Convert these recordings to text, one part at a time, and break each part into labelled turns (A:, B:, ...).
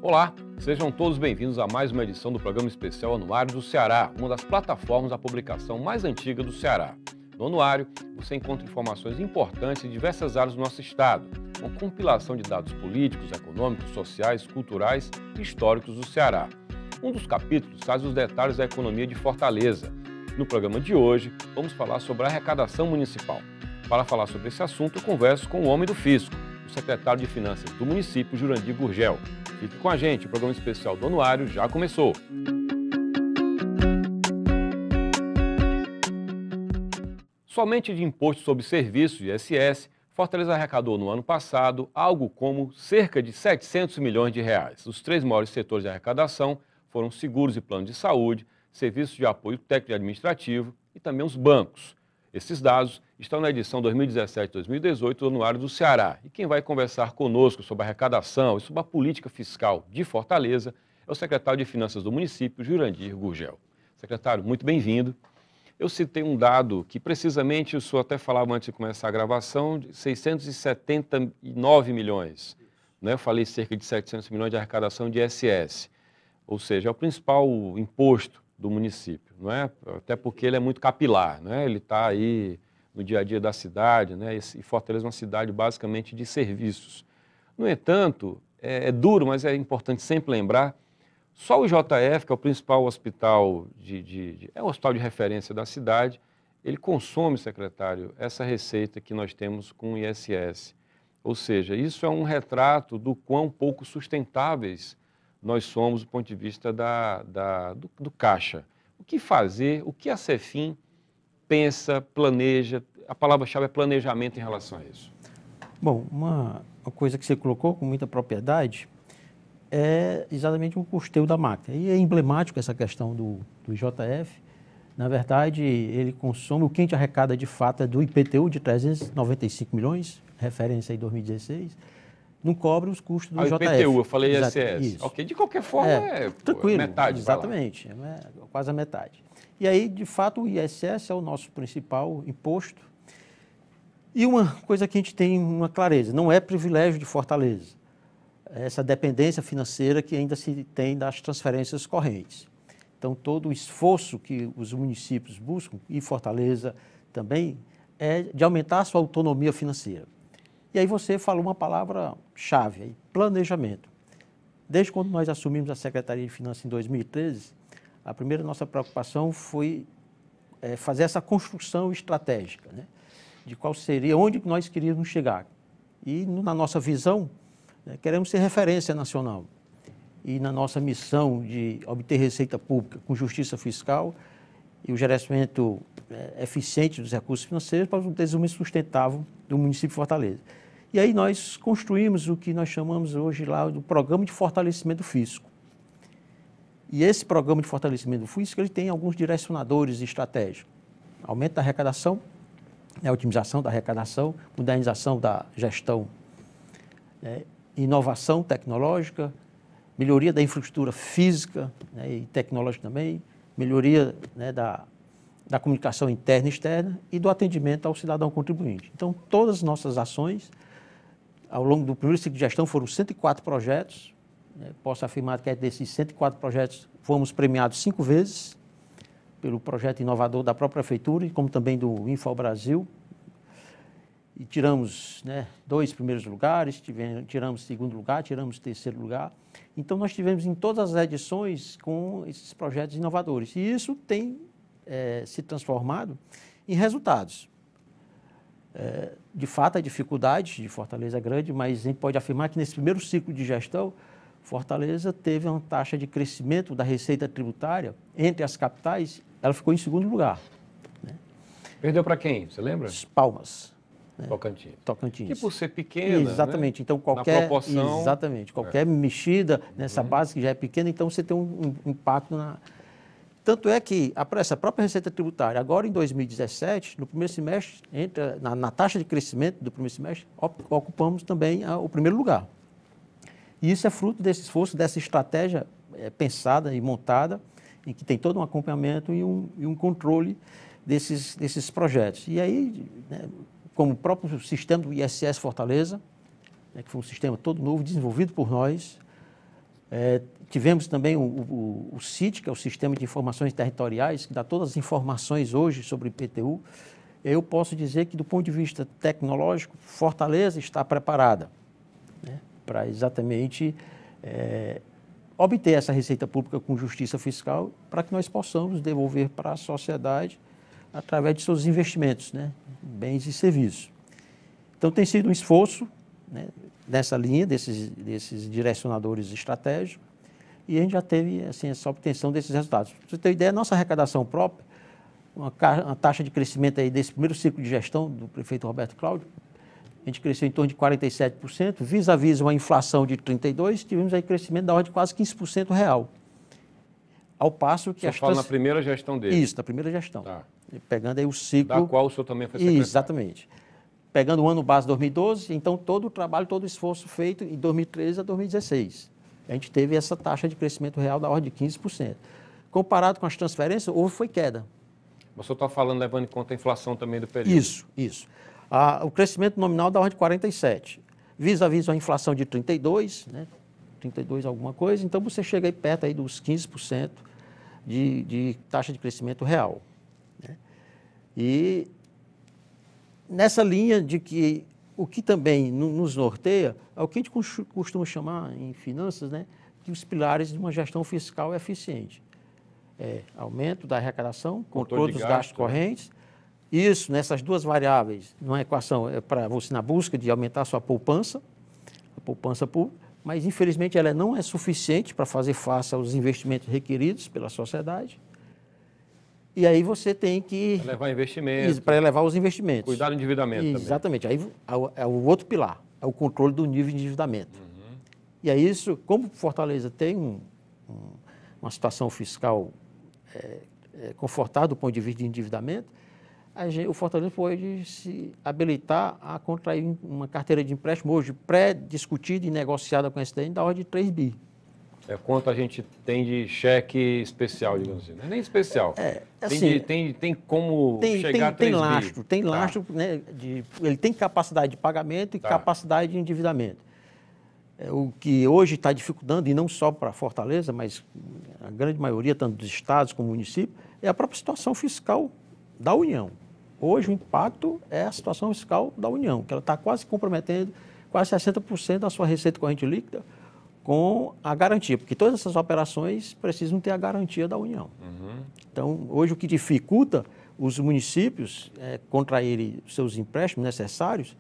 A: Olá, sejam todos bem-vindos a mais uma edição do programa especial Anuário do Ceará, uma das plataformas da publicação mais antiga do Ceará. No Anuário, você encontra informações importantes em diversas áreas do nosso estado, uma compilação de dados políticos, econômicos, sociais, culturais e históricos do Ceará. Um dos capítulos traz os detalhes da economia de Fortaleza. No programa de hoje, vamos falar sobre a arrecadação municipal. Para falar sobre esse assunto, eu converso com o homem do fisco, o secretário de Finanças do município, Jurandir Gurgel. Fique com a gente, o programa especial do Anuário já começou. Somente de imposto sobre serviços, ISS, Fortaleza arrecadou no ano passado algo como cerca de 700 milhões de reais. Os três maiores setores de arrecadação foram seguros e planos de saúde, serviços de apoio técnico e administrativo e também os bancos. Esses dados estão na edição 2017-2018 do Anuário do Ceará. E quem vai conversar conosco sobre a arrecadação e sobre a política fiscal de Fortaleza é o secretário de Finanças do município, Jurandir Gurgel. Secretário, muito bem-vindo. Eu citei um dado que precisamente o senhor até falava antes de começar a gravação, de 679 milhões. Né? Eu falei cerca de 700 milhões de arrecadação de ISS, ou seja, é o principal imposto do município, não é? Até porque ele é muito capilar, né? Ele está aí no dia a dia da cidade, né? E Fortaleza é uma cidade basicamente de serviços. No entanto, é duro, mas é importante sempre lembrar, só o JF, que é o principal hospital, é o hospital de referência da cidade, ele consome, secretário, essa receita que nós temos com o ISS. Ou seja, isso é um retrato do quão pouco sustentáveis nós somos do ponto de vista do caixa. O que fazer, o que a Cefim pensa, planeja, a palavra-chave é planejamento em relação a isso.
B: Bom, uma coisa que você colocou com muita propriedade é exatamente o custeio da máquina. E é emblemático essa questão do IJF. Na verdade, ele consome, o que a gente arrecada de fato é do IPTU de 395 milhões, referência em 2016, não cobre os custos do JF.
A: IPTU, eu falei ISS. Ok, de qualquer forma
B: tranquilo,
A: metade.
B: Exatamente, quase a metade. E aí, de fato, o ISS é o nosso principal imposto. E uma coisa que a gente tem uma clareza, não é privilégio de Fortaleza, essa dependência financeira que ainda se tem das transferências correntes. Então, todo o esforço que os municípios buscam, e Fortaleza também, é de aumentar a sua autonomia financeira. E aí você falou uma palavra-chave, planejamento. Desde quando nós assumimos a Secretaria de Finanças em 2013, a primeira nossa preocupação foi fazer essa construção estratégica, né, de qual seria, onde nós queríamos chegar. E na nossa visão, queremos ser referência nacional. E na nossa missão de obter receita pública com justiça fiscal e o gerenciamento eficiente dos recursos financeiros para o desenvolvimento sustentável do município de Fortaleza. E aí nós construímos o que nós chamamos hoje lá do Programa de Fortalecimento do Fisco. E esse Programa de Fortalecimento do Fisco, ele tem alguns direcionadores estratégicos. Aumento da arrecadação, otimização da arrecadação, modernização da gestão, inovação tecnológica, melhoria da infraestrutura física e tecnológica também, melhoria da comunicação interna e externa e do atendimento ao cidadão contribuinte. Então, todas as nossas ações, ao longo do primeiro ciclo de gestão, foram 104 projetos. Posso afirmar que desses 104 projetos fomos premiados 5 vezes pelo projeto inovador da própria Prefeitura, como também do InfoBrasil. E tiramos 2 primeiros lugares, tiramos segundo lugar, tiramos terceiro lugar. Então, nós tivemos em todas as edições com esses projetos inovadores. E isso tem se transformado em resultados. De fato, a dificuldade de Fortaleza é grande, mas a gente pode afirmar que nesse primeiro ciclo de gestão, Fortaleza teve uma taxa de crescimento da receita tributária entre as capitais, ela ficou em segundo lugar.
A: Perdeu para quem? Você lembra?
B: Palmas.
A: Tocantins. Que por ser pequena,
B: exatamente.
A: Né?
B: Então, qualquer,
A: na proporção,
B: exatamente, qualquer mexida nessa base que já é pequena, então você tem um impacto na... Tanto é que essa própria receita tributária, agora em 2017, no primeiro semestre, na taxa de crescimento do primeiro semestre, ocupamos também o primeiro lugar. E isso é fruto desse esforço, dessa estratégia pensada e montada, em que tem todo um acompanhamento e um controle desses projetos. E aí, como o próprio sistema do ISS Fortaleza, que foi um sistema todo novo, desenvolvido por nós, Tivemos também o CIT, que é o Sistema de Informações Territoriais, que dá todas as informações hoje sobre o IPTU. Eu posso dizer que, do ponto de vista tecnológico, Fortaleza está preparada, né, para exatamente obter essa receita pública com justiça fiscal, para que nós possamos devolver para a sociedade através de seus investimentos, né, bens e serviços. Então, tem sido um esforço, né, nessa linha, desses direcionadores estratégicos, e a gente já teve assim, essa obtenção desses resultados. Para você ter ideia, a nossa arrecadação própria, uma taxa de crescimento aí desse primeiro ciclo de gestão do prefeito Roberto Cláudio, a gente cresceu em torno de 47%, vis-à-vis uma inflação de 32%, tivemos aí crescimento da ordem de quase 15% real. Ao passo que...
A: Você fala na primeira gestão dele?
B: Isso, na primeira gestão.
A: Tá.
B: Pegando aí o ciclo...
A: Da qual o senhor também foi secretário?
B: Exatamente. Pegando o ano base 2012, então todo o trabalho, todo o esforço feito em 2013 a 2016. A gente teve essa taxa de crescimento real da ordem de 15%. Comparado com as transferências, foi queda.
A: Mas o senhor está falando, levando em conta a inflação também do período?
B: Isso. O crescimento nominal da ordem de 47%. Vis-à-vis a inflação de 32%, né? 32 alguma coisa, então você chega aí perto aí dos 15% de taxa de crescimento real, né? E nessa linha de que o que também nos norteia é o que a gente costuma chamar em finanças, né, de os pilares de uma gestão fiscal eficiente. Aumento da arrecadação, controle dos gastos correntes. Isso, nessas duas variáveis, numa equação é para você na busca de aumentar a sua poupança, a poupança pública, mas infelizmente ela não é suficiente para fazer face aos investimentos requeridos pela sociedade. E aí você tem que...
A: Levar investimentos.
B: Para elevar os investimentos.
A: Cuidar do endividamento também.
B: Exatamente. Aí é o outro pilar, é o controle do nível de endividamento. Uhum. E aí isso, como Fortaleza tem uma situação fiscal confortável do ponto de vista de endividamento, o Fortaleza pode se habilitar a contrair uma carteira de empréstimo hoje pré-discutida e negociada com a STN da ordem de 3 bi.
A: Quanto a gente tem de cheque especial, digamos assim. Não é nem especial.
B: Assim,
A: tem como chegar a 3 bi.
B: Tem lastro, né, ele tem capacidade de pagamento e capacidade de endividamento. O que hoje está dificultando, e não só para Fortaleza, mas a grande maioria, tanto dos estados como municípios, é a própria situação fiscal da União. Hoje o impacto é a situação fiscal da União, que ela está quase comprometendo quase 60% da sua receita corrente líquida com a garantia, porque todas essas operações precisam ter a garantia da União. Uhum. Então, hoje o que dificulta os municípios contraírem seus empréstimos necessários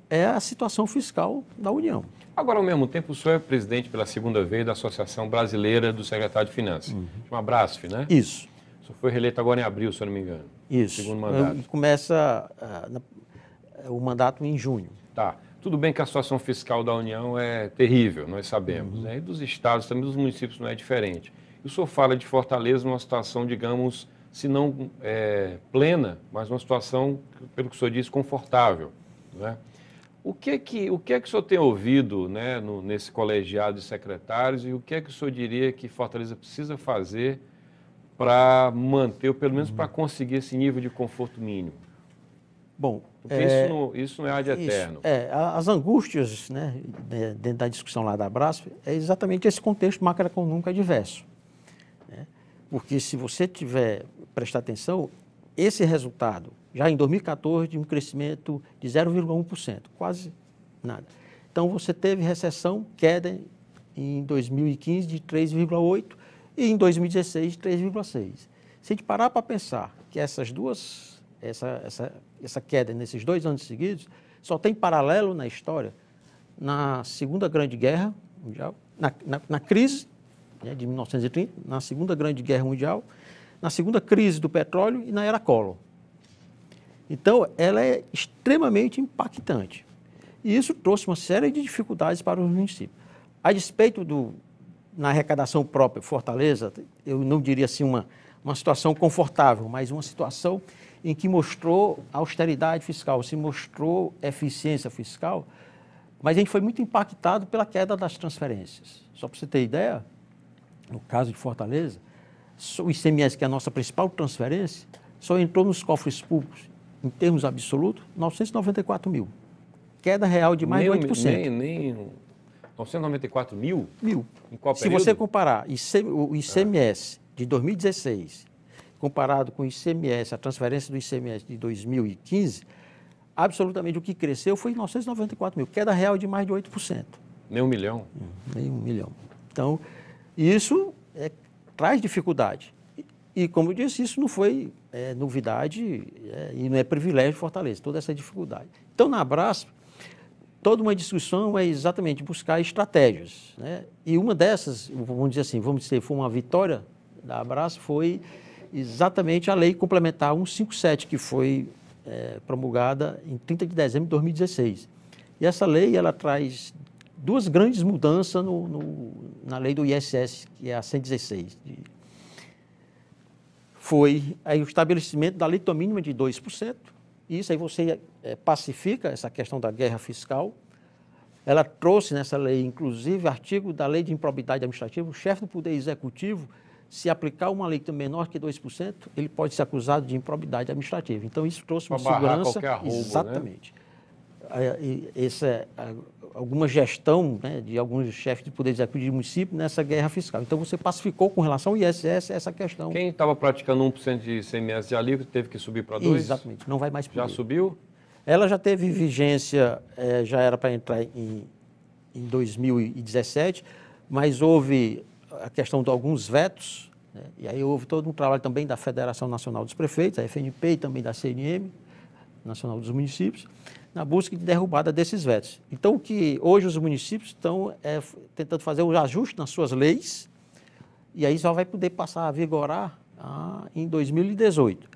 B: é a situação fiscal da União.
A: Agora, ao mesmo tempo, o senhor é presidente pela segunda vez da Associação Brasileira do Secretário de Finanças, chama Brasf, né?
B: Isso.
A: O senhor foi reeleito agora em abril, se eu não me engano.
B: Isso.
A: Segundo mandato.
B: Começa o mandato em junho.
A: Tá. Tudo bem que a situação fiscal da União é terrível, nós sabemos, né? E dos estados, também dos municípios não é diferente. E o senhor fala de Fortaleza numa situação, digamos, se não plena, mas uma situação, pelo que o senhor diz, confortável, né? O que é que o senhor tem ouvido, né, nesse colegiado de secretários, e o que é que o senhor diria que Fortaleza precisa fazer para manter, ou pelo menos para conseguir esse nível de conforto mínimo?
B: Bom,
A: porque isso não é ad eterno.
B: As angústias, né, dentro da discussão lá da Brasf, é exatamente esse contexto macroeconômico adverso, né? Porque se você prestar atenção, esse resultado, já em 2014, de um crescimento de 0,1%, quase nada. Então, você teve recessão, queda em 2015 de 3,8% e em 2016 de 3,6%. Se a gente parar para pensar que essa queda nesses 2 anos seguidos só tem paralelo na história na Segunda Grande Guerra Mundial, na crise, né, de 1930, na Segunda Grande Guerra Mundial, na segunda crise do petróleo e na era Collor. Então, ela é extremamente impactante. E isso trouxe uma série de dificuldades para os municípios. A despeito na arrecadação própria, Fortaleza, eu não diria assim uma situação confortável, mas uma situação em que mostrou austeridade fiscal, se mostrou eficiência fiscal, mas a gente foi muito impactado pela queda das transferências. Só para você ter ideia, no caso de Fortaleza, o ICMS, que é a nossa principal transferência, só entrou nos cofres públicos, em termos absolutos, 994 mil. Queda real de mais de 8%.
A: Nem 994 mil?
B: Mil.
A: Em qual
B: Se
A: período?
B: você comparar o ICMS de 2016, comparado com o ICMS, a transferência do ICMS de 2015, absolutamente o que cresceu foi 994 mil, queda real de mais de 8%.
A: Nem 1 milhão?
B: Nem 1 milhão. Então, isso traz dificuldade. E, como eu disse, isso não foi novidade e não é privilégio de Fortaleza, toda essa dificuldade. Então, na Abrasp, toda uma discussão é exatamente buscar estratégias, né? E uma dessas, vamos dizer, foi uma vitória da Abrasp, foi exatamente a lei complementar 157, que foi promulgada em 30 de dezembro de 2016. E essa lei, ela traz duas grandes mudanças na lei do ISS, que é a 116. Foi aí o estabelecimento da alíquota mínima de 2%. Isso aí você pacifica essa questão da guerra fiscal. Ela trouxe nessa lei, inclusive, artigo da lei de improbidade administrativa. O chefe do Poder Executivo, se aplicar uma alíquota menor que 2%, ele pode ser acusado de improbidade administrativa. Então, isso trouxe uma segurança.
A: Qualquer arrobo,
B: exatamente. Né? Alguma gestão, né, de alguns chefes de Poder Executivo de município nessa guerra fiscal. Então, você pacificou com relação ao ISS essa questão.
A: Quem estava praticando 1% de ICMS de alíquota teve que subir para 2%?
B: Exatamente, não vai mais poder.
A: Já subiu?
B: Ela já teve vigência, já era para entrar em 2017, mas houve a questão de alguns vetos, né? E aí houve todo um trabalho também da Federação Nacional dos Prefeitos, a FNP, e também da CNM, Nacional dos Municípios, na busca de derrubada desses vetos. Então, que hoje os municípios estão tentando fazer o ajuste nas suas leis, e aí só vai poder passar a vigorar em 2018.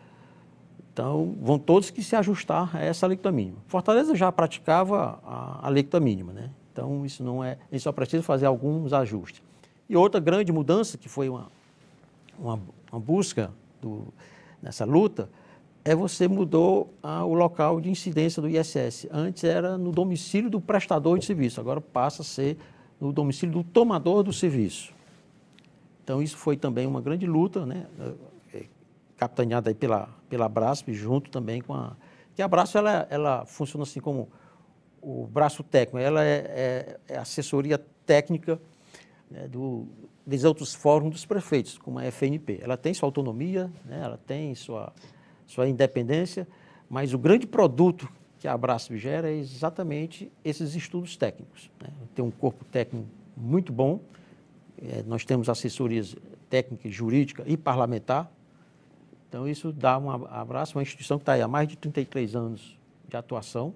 B: Então, vão todos que se ajustar a essa alíquota mínima. Fortaleza já praticava a alíquota mínima, né? Então, isso não é, a gente só precisa fazer alguns ajustes. E outra grande mudança, que foi uma busca nessa luta, você mudou o local de incidência do ISS. Antes era no domicílio do prestador de serviço, agora passa a ser no domicílio do tomador do serviço. Então, isso foi também uma grande luta, né? Capitaneada aí pela Abrasp, junto também com a... Que a Abrasp, ela funciona assim como o braço técnico, ela é assessoria técnica, né, dos outros fóruns dos prefeitos, como a FNP. Ela tem sua autonomia, né, ela tem sua independência, mas o grande produto que a Abrasp gera é exatamente esses estudos técnicos, né? Tem um corpo técnico muito bom, nós temos assessorias técnica, jurídica e parlamentar. Então, isso dá a Abrasp, uma instituição que está aí há mais de 33 anos de atuação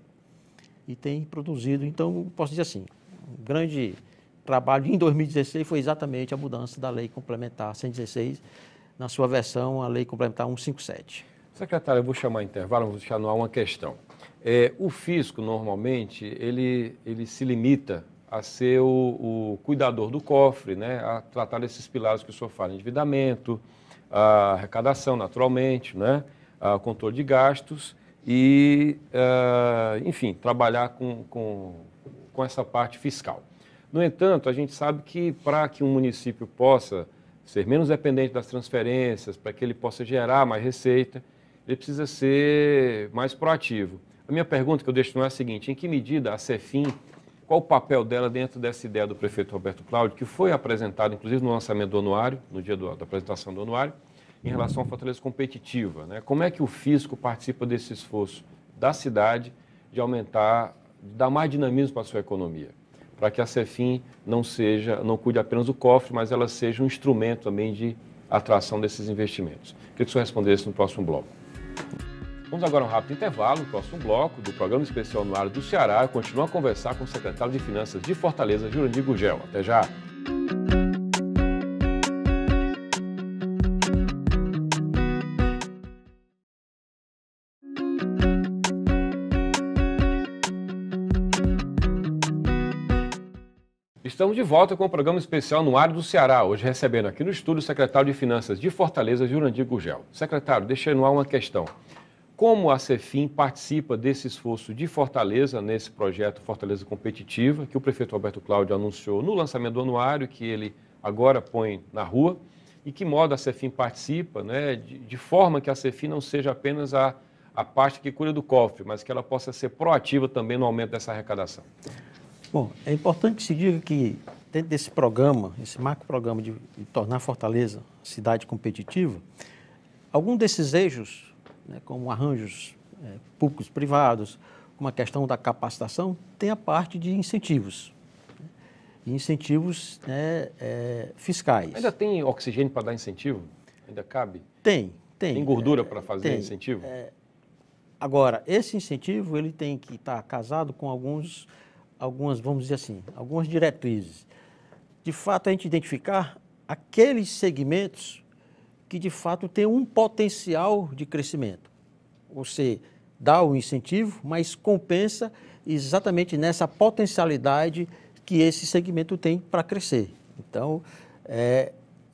B: e tem produzido, então, posso dizer assim, um grande trabalho em 2016 foi exatamente a mudança da Lei Complementar 116, na sua versão, a Lei Complementar 157.
A: Secretário, eu vou chamar intervalo, vou deixar no ar uma questão. O fisco, normalmente, ele se limita a ser o cuidador do cofre, né, a tratar desses pilares que o senhor fala, endividamento, a arrecadação, naturalmente, né, o controle de gastos e, enfim, trabalhar com essa parte fiscal. No entanto, a gente sabe que para que um município possa ser menos dependente das transferências, para que ele possa gerar mais receita, ele precisa ser mais proativo. A minha pergunta que eu deixo no ar é a seguinte: em que medida a CEFIM, qual o papel dela dentro dessa ideia do prefeito Roberto Cláudio, que foi apresentado, inclusive, no lançamento do anuário, no dia da apresentação do anuário, em relação à Fortaleza competitiva, né? Como é que o fisco participa desse esforço da cidade de aumentar, de dar mais dinamismo para a sua economia, para que a CEFIM não cuide apenas do cofre, mas ela seja um instrumento também de atração desses investimentos? Queria que o senhor respondesse no próximo bloco. Vamos agora a um rápido intervalo. No próximo bloco do Programa Especial Anuário do Ceará, eu continuo a conversar com o secretário de Finanças de Fortaleza, Jurandir Gurgel. Até já! Estamos de volta com o Programa Especial Anuário do Ceará, hoje recebendo aqui no estúdio o secretário de Finanças de Fortaleza, Jurandir Gurgel. Secretário, deixei no ar uma questão. Como a CEFIM participa desse esforço de Fortaleza, nesse projeto Fortaleza Competitiva, que o prefeito Roberto Cláudio anunciou no lançamento do anuário, que ele agora põe na rua, e que modo a CEFIM participa, né, de forma que a CEFIM não seja apenas a parte que cuida do cofre, mas que ela possa ser proativa também no aumento dessa arrecadação?
B: Bom, é importante que se diga que dentro desse programa, esse macro programa de tornar Fortaleza cidade competitiva, algum desses eixos, né, como arranjos públicos privados, como a questão da capacitação, tem a parte de incentivos, né, e incentivos fiscais.
A: Ainda tem oxigênio para dar incentivo? Ainda cabe?
B: Tem.
A: Tem gordura para fazer incentivo?
B: Agora, esse incentivo ele tem que estar casado com algumas, vamos dizer assim, algumas diretrizes. De fato, a gente identificar aqueles segmentos que, de fato, têm um potencial de crescimento. Você dá o incentivo, mas compensa exatamente nessa potencialidade que esse segmento tem para crescer. Então,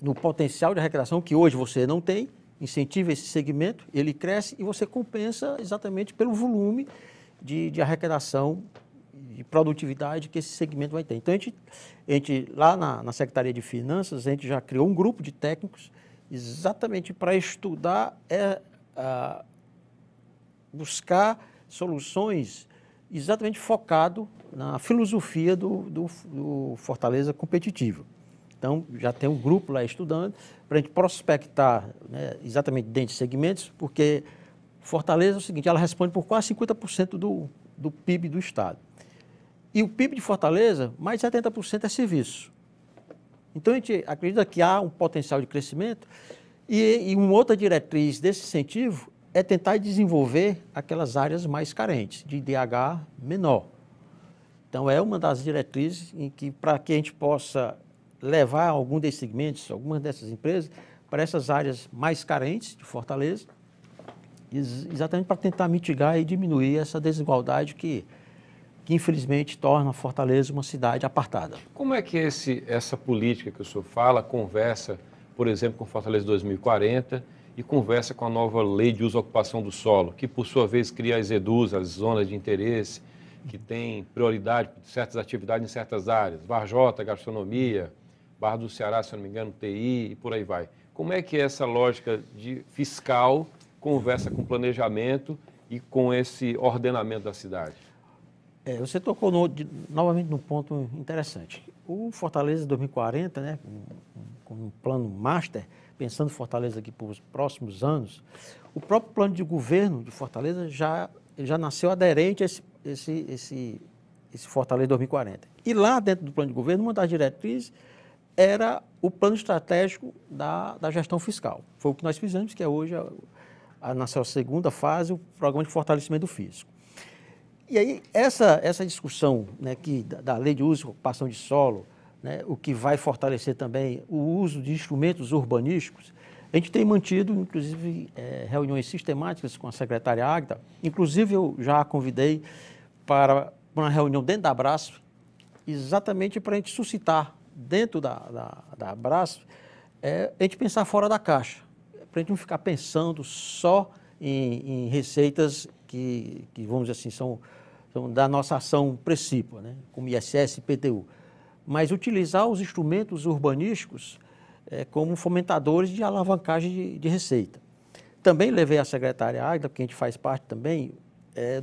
B: no potencial de arrecadação que hoje você não tem, incentiva esse segmento, ele cresce e você compensa exatamente pelo volume de arrecadação e produtividade que esse segmento vai ter. Então, a gente lá na Secretaria de Finanças, a gente já criou um grupo de técnicos exatamente para estudar, buscar soluções exatamente focado na filosofia do Fortaleza competitivo. Então, já tem um grupo lá estudando para a gente prospectar, né, exatamente dentro de segmentos, porque Fortaleza é o seguinte, ela responde por quase 50% do PIB do Estado. E o PIB de Fortaleza, mais de 70% é serviço. Então, a gente acredita que há um potencial de crescimento e uma outra diretriz desse incentivo é tentar desenvolver aquelas áreas mais carentes, de IDH menor. Então, é uma das diretrizes em que, para que a gente possa levar algum desses segmentos, algumas dessas empresas, para essas áreas mais carentes de Fortaleza, exatamente para tentar mitigar e diminuir essa desigualdade que infelizmente torna Fortaleza uma cidade apartada.
A: Como é que essa política que o senhor fala conversa, por exemplo, com Fortaleza 2040 e conversa com a nova lei de uso e ocupação do solo, que por sua vez cria as EDUs, as zonas de interesse, que tem prioridade por certas atividades em certas áreas, Varjota, gastronomia, Barra do Ceará, se não me engano, TI e por aí vai. Como é que essa lógica de fiscal conversa com planejamento e com esse ordenamento da cidade?
B: Você tocou novamente num ponto interessante. O Fortaleza 2040, né, com um plano master, pensando Fortaleza aqui para os próximos anos, o próprio plano de governo de Fortaleza já nasceu aderente a esse Fortaleza 2040. E lá dentro do plano de governo, uma das diretrizes era o plano estratégico da gestão fiscal. Foi o que nós fizemos, que é hoje, na sua segunda fase, o programa de fortalecimento do fisco. E aí, essa discussão, né, da lei de uso e ocupação de solo, né, o que vai fortalecer também o uso de instrumentos urbanísticos, a gente tem mantido, inclusive, reuniões sistemáticas com a secretária Águida. Inclusive, eu já a convidei para uma reunião dentro da Abraço, exatamente para a gente suscitar, dentro da Abraço, a gente pensar fora da caixa, para a gente não ficar pensando só em receitas que, vamos dizer assim, são da nossa ação principal, né, como ISS e IPTU, mas utilizar os instrumentos urbanísticos como fomentadores de alavancagem de receita. Também levei a secretária Águida, porque a gente faz parte também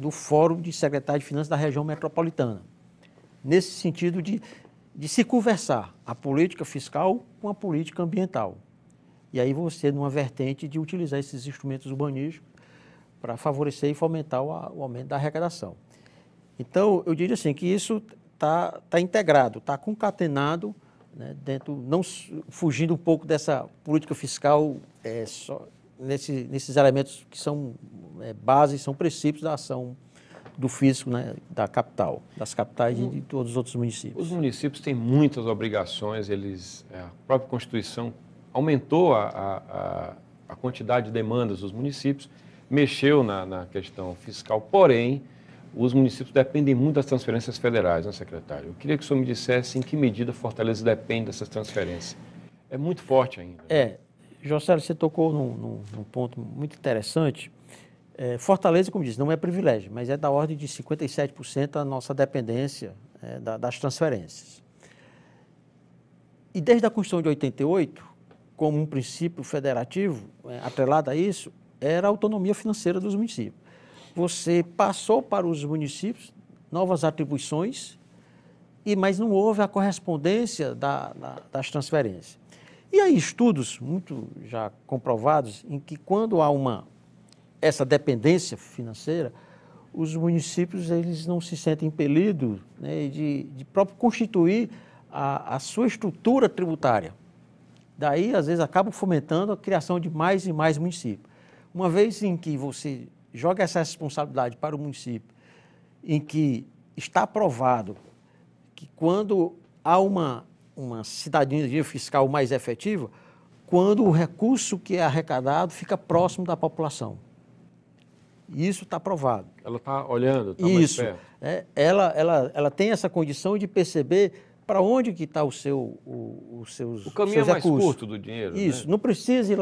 B: do Fórum de Secretários de Finanças da região metropolitana, nesse sentido de se conversar a política fiscal com a política ambiental. E aí você, numa vertente de utilizar esses instrumentos urbanísticos para favorecer e fomentar o aumento da arrecadação. Então, eu diria assim, que isso está integrado, está concatenado, né, dentro, não fugindo um pouco dessa política fiscal, só nesses elementos que são bases, são princípios da ação do fisco, né, da capital, das capitais e de todos os outros municípios.
A: Os municípios têm muitas obrigações, a própria Constituição aumentou a quantidade de demandas dos municípios, mexeu na questão fiscal, porém, os municípios dependem muito das transferências federais, né, secretário? Eu queria que o senhor me dissesse em que medida Fortaleza depende dessas transferências. É muito forte ainda.
B: Josélio, você tocou num ponto muito interessante. Fortaleza, como disse, não é privilégio, mas é da ordem de 57% a nossa dependência das transferências. E desde a Constituição de 88, como um princípio federativo, atrelado a isso, era a autonomia financeira dos municípios. Você passou para os municípios novas atribuições mas não houve a correspondência das transferências. E há estudos muito já comprovados em que quando há essa dependência financeira, os municípios eles não se sentem impelidos, né, de próprio constituir a sua estrutura tributária. Daí, às vezes, acabam fomentando a criação de mais e mais municípios. Uma vez em que você joga essa responsabilidade para o município, em que está provado que quando há uma cidadania fiscal mais efetiva, quando o recurso que é arrecadado fica próximo da população. Isso está provado.
A: Ela está olhando, está mais perto.
B: Ela tem essa condição de perceber para onde que está os seus recursos.
A: O caminho é mais curto do dinheiro.
B: Isso,
A: né?
B: Não precisa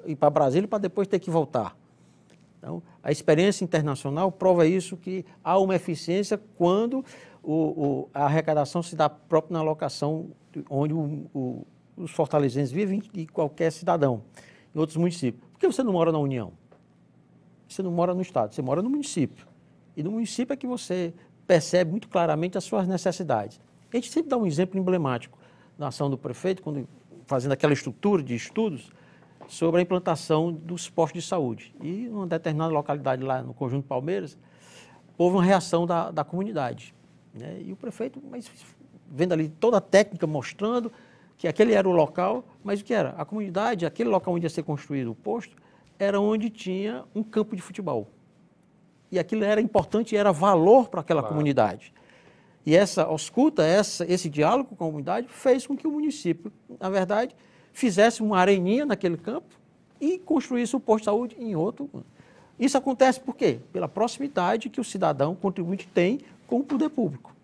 B: ir para Brasília para depois ter que voltar. Então, a experiência internacional prova isso, que há uma eficiência quando a arrecadação se dá próprio na locação onde os fortalezenses vivem e qualquer cidadão, em outros municípios. Por que você não mora na União? Você não mora no Estado, você mora no município. E no município é que você percebe muito claramente as suas necessidades. A gente sempre dá um exemplo emblemático na ação do prefeito, quando fazendo aquela estrutura de estudos sobre a implantação dos postos de saúde. E em uma determinada localidade lá no Conjunto Palmeiras, houve uma reação da comunidade. Né? E o prefeito, mas vendo ali toda a técnica mostrando que aquele era o local, mas o que era? A comunidade, aquele local onde ia ser construído o posto, era onde tinha um campo de futebol. E aquilo era importante, era valor para aquela comunidade. E essa ausculta, esse diálogo com a comunidade fez com que o município, na verdade, fizesse uma areninha naquele campo e construísse o posto de saúde em outro. Isso acontece por quê? Pela proximidade que o cidadão contribuinte tem com o poder público.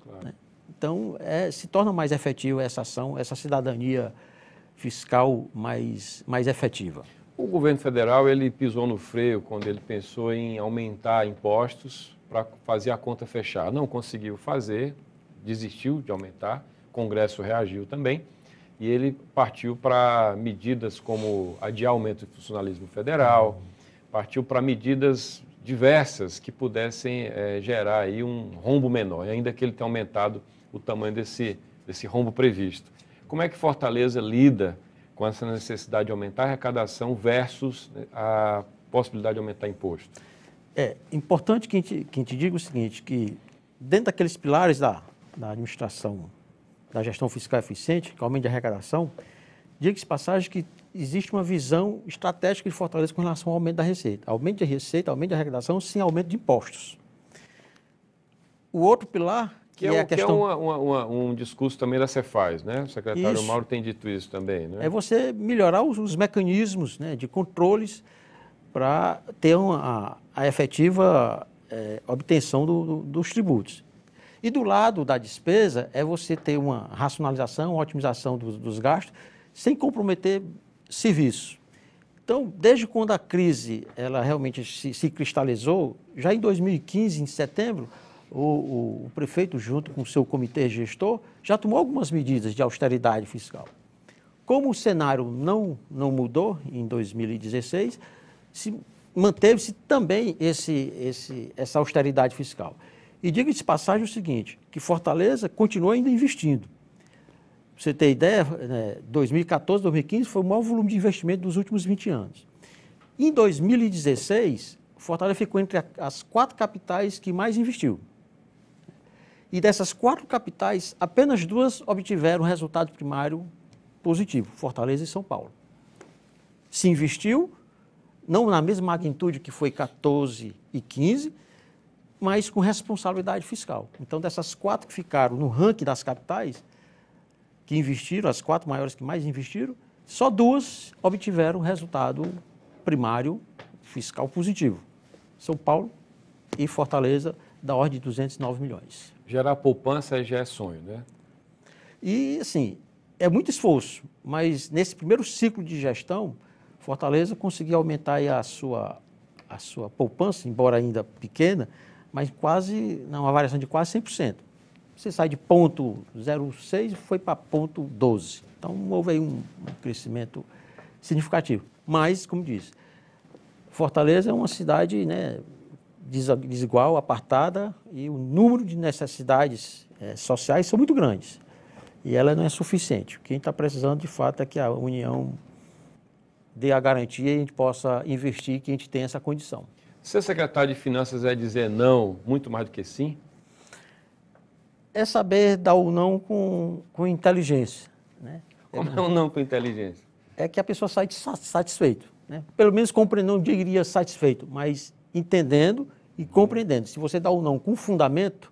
B: Claro. Né? Então, se torna mais efetiva essa ação, essa cidadania fiscal mais efetiva.
A: O governo federal ele pisou no freio quando ele pensou em aumentar impostos para fazer a conta fechar. Não conseguiu fazer, desistiu de aumentar, o Congresso reagiu também, e ele partiu para medidas como adiar aumento do funcionalismo federal, partiu para medidas diversas que pudessem gerar aí um rombo menor, ainda que ele tenha aumentado o tamanho desse rombo previsto. Como é que Fortaleza lida com essa necessidade de aumentar a arrecadação versus a possibilidade de aumentar imposto?
B: É importante que a gente diga o seguinte, que dentro daqueles pilares da administração, da gestão fiscal eficiente, que é o aumento de arrecadação, diga-se passagem que existe uma visão estratégica de Fortaleza com relação ao aumento da receita. Aumento de receita, aumento de arrecadação, sem aumento de impostos. O outro pilar, que é a questão...
A: Que é um discurso também da Cefaz, né? O secretário Mauro tem dito isso também, né?
B: É você melhorar os mecanismos, né, de controles para ter a efetiva obtenção dos tributos. E do lado da despesa é você ter uma racionalização, uma otimização dos gastos, sem comprometer serviço. Então, desde quando a crise ela realmente se cristalizou, já em 2015, em setembro, o prefeito, junto com o seu comitê gestor, já tomou algumas medidas de austeridade fiscal. Como o cenário não mudou em 2016, manteve-se também essa austeridade fiscal. E diga de passagem o seguinte, que Fortaleza continua ainda investindo. Pra você ter ideia, 2014, 2015 foi o maior volume de investimento dos últimos 20 anos. Em 2016, Fortaleza ficou entre as 4 capitais que mais investiu. E dessas 4 capitais, apenas 2 obtiveram resultado primário positivo, Fortaleza e São Paulo. Se investiu, não na mesma magnitude que foi 14 e 15, mas com responsabilidade fiscal. Então, dessas 4 que ficaram no ranking das capitais, que investiram, as 4 maiores que mais investiram, só 2 obtiveram resultado primário fiscal positivo. São Paulo e Fortaleza, da ordem de 209 milhões.
A: Gerar poupança já é sonho, né?
B: E, assim, é muito esforço, mas nesse primeiro ciclo de gestão, Fortaleza conseguiu aumentar aí a sua poupança, embora ainda pequena, mas uma variação de quase 100%. Você sai de 0,06 e foi para 0,12. Então, houve aí um crescimento significativo. Mas, como disse, Fortaleza é uma cidade, né, desigual, apartada, e o número de necessidades sociais são muito grandes. E ela não é suficiente. Quem está precisando, de fato, é que a União dê a garantia e a gente possa investir, que a gente tenha essa condição.
A: Ser secretário de Finanças é dizer não muito mais do que sim?
B: É saber dar o não com inteligência, né?
A: Como é um não com inteligência?
B: É que a pessoa sai satisfeito, né? Pelo menos compreendendo, não diria satisfeito, mas entendendo e compreendendo. Se você dá o não com fundamento,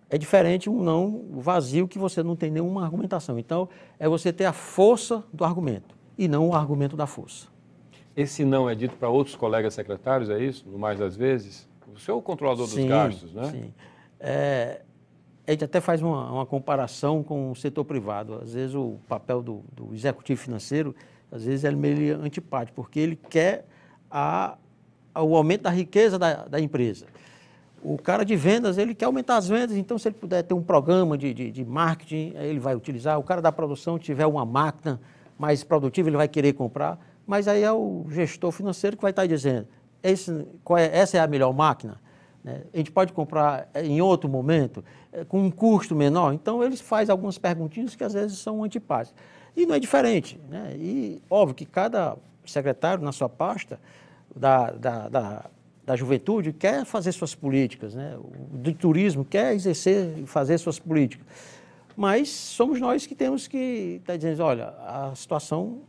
B: é diferente um não vazio que você não tem nenhuma argumentação. Então, é você ter a força do argumento e não o argumento da força.
A: Esse não é dito para outros colegas secretários, é isso? No mais das vezes? O senhor é o controlador dos gastos, né?
B: Sim. A gente até faz uma comparação com o setor privado. Às vezes o papel do executivo financeiro, às vezes é meio antipático, porque ele quer o aumento da riqueza da empresa. O cara de vendas, ele quer aumentar as vendas, então se ele puder ter um programa de marketing, ele vai utilizar. O cara da produção tiver uma máquina mais produtiva, ele vai querer comprar. Mas aí é o gestor financeiro que vai estar dizendo, essa é a melhor máquina? A gente pode comprar em outro momento, com um custo menor. Então, eles fazem algumas perguntinhas que às vezes são antipáticas. E não é diferente, né? E óbvio que cada secretário na sua pasta da juventude quer fazer suas políticas, né? O do turismo quer exercer e fazer suas políticas. Mas somos nós que temos que estar dizendo, olha, a situação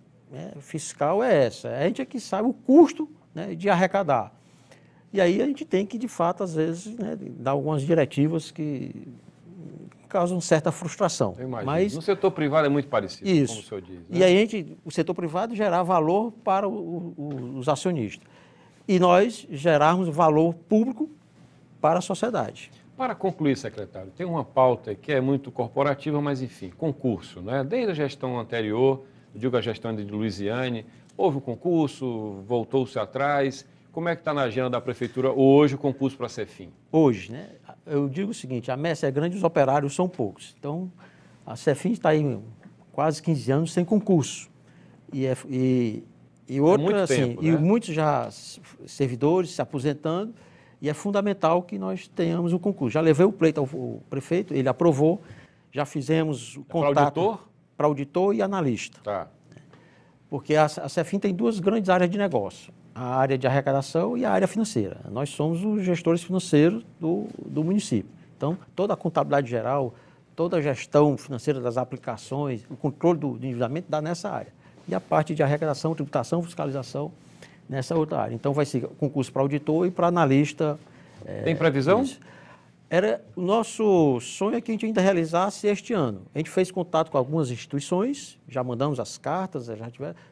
B: fiscal é essa. A gente é que sabe o custo, né, de arrecadar. E aí a gente tem que, de fato, às vezes, né, dar algumas diretivas que causam certa frustração.
A: Eu imagino.
B: Mas
A: no setor privado é muito parecido,
B: isso.
A: como o senhor diz. Né?
B: E aí o setor privado gerar valor para os acionistas. E nós gerarmos valor público para a sociedade.
A: Para concluir, secretário, tem uma pauta que é muito corporativa, mas enfim, concurso, né? Desde a gestão anterior, eu digo a gestão de Luiziane, houve um concurso, voltou-se atrás. Como é que está na agenda da prefeitura hoje o concurso para a Cefim?
B: Hoje, né? Eu digo o seguinte, a messe é grande e os operários são poucos. Então, a Cefim está aí quase 15 anos sem concurso. E outra, assim,
A: tempo, né?
B: E muitos já servidores se aposentando, e é fundamental que nós tenhamos o concurso. Já levei o pleito ao prefeito, ele aprovou, já fizemos o contato para auditor e analista.
A: Tá.
B: Porque a Cefim tem duas grandes áreas de negócio, a área de arrecadação e a área financeira. Nós somos os gestores financeiros do município. Então, toda a contabilidade geral, toda a gestão financeira das aplicações, o controle do endividamento dá nessa área. E a parte de arrecadação, tributação, fiscalização, nessa outra área. Então, vai ser concurso para auditor e para analista.
A: Tem previsão?
B: Isso. O nosso sonho é que a gente ainda realizasse este ano. A gente fez contato com algumas instituições, já mandamos as cartas,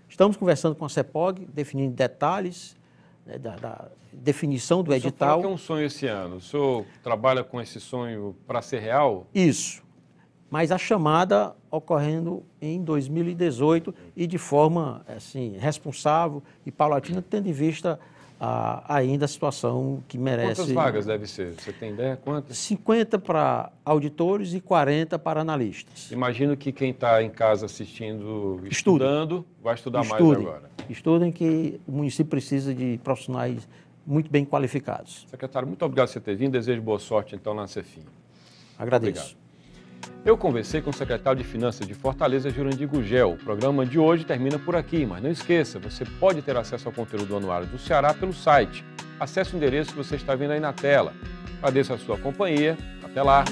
B: estamos conversando com a CEPOG, definindo detalhes, né, da definição do edital.
A: O senhor é um sonho esse ano. O senhor trabalha com esse sonho para ser real?
B: Isso. Mas a chamada ocorrendo em 2018 e de forma assim, responsável e paulatina, tendo em vista ainda a situação que merece...
A: Quantas vagas deve ser? Você tem ideia? Quantas?
B: 50 para auditores e 40 para analistas.
A: Imagino que quem está em casa assistindo, estudando, vai estudar mais agora.
B: Estudem, que o município precisa de profissionais muito bem qualificados.
A: Secretário, muito obrigado por você ter vindo. Desejo boa sorte, então, na Cefim.
B: Agradeço.
A: Obrigado. Eu conversei com o secretário de Finanças de Fortaleza, Jurandir Gugel. O programa de hoje termina por aqui, mas não esqueça, você pode ter acesso ao conteúdo anuário do Ceará pelo site. Acesse o endereço que você está vendo aí na tela. Agradeço a sua companhia. Até lá!